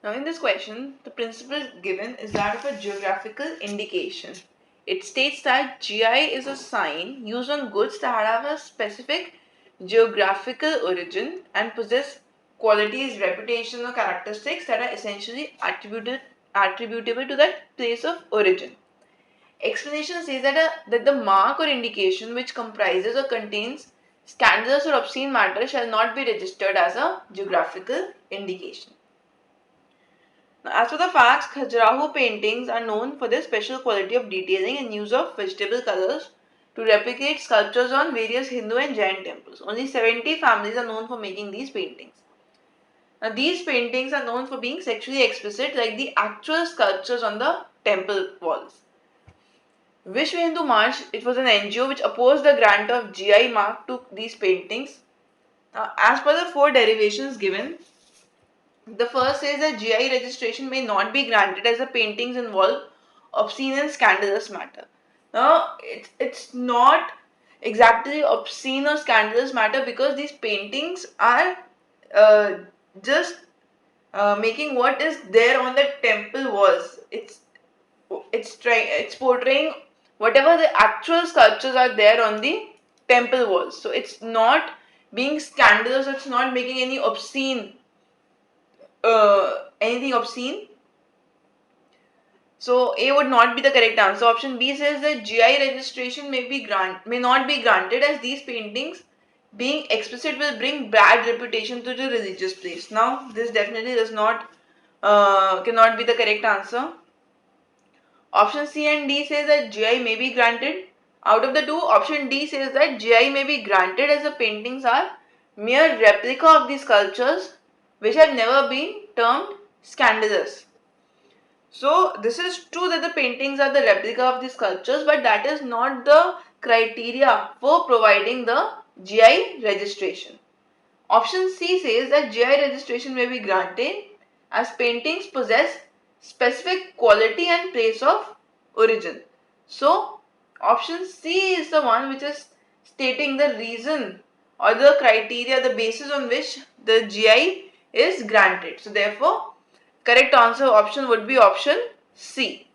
Now in this question, the principle given is that of a geographical indication. It states that GI is a sign used on goods that have a specific geographical origin and possess qualities, reputation, or characteristics that are essentially attributable to that place of origin. Explanation says that the mark or indication which comprises or contains scandalous or obscene matter shall not be registered as a geographical indication. Now, as for the facts, Khajuraho paintings are known for their special quality of detailing and use of vegetable colors to replicate sculptures on various Hindu and Jain temples. Only 70 families are known for making these paintings. Now, these paintings are known for being sexually explicit like the actual sculptures on the temple walls. Vishwa Hindu March, it was an NGO which opposed the grant of GI mark to these paintings. Now, as per the four derivations given, the first says that GI registration may not be granted as the paintings involve obscene and scandalous matter. Now, it's not exactly obscene or scandalous matter because these paintings are uh, just making what is there on the temple walls. It's portraying whatever the actual sculptures are there on the temple walls. So it's not being scandalous. It's not making any obscene anything obscene. So A would not be the correct answer. Option B says that GI registration may not be granted as these paintings being explicit will bring bad reputation to the religious place. Now this definitely does not cannot be the correct answer. Option C and D says that GI may be granted. Out of the two, option D says that GI may be granted as the paintings are mere replica of the sculptures which have never been termed scandalous. So this is true that the paintings are the replica of the sculptures, but that is not the criteria for providing the GI registration. Option C says that GI registration may be granted as paintings possess specific quality and place of origin. So option C is the one which is stating the reason or the criteria, the basis on which the GI is granted. So therefore, correct answer option would be option C.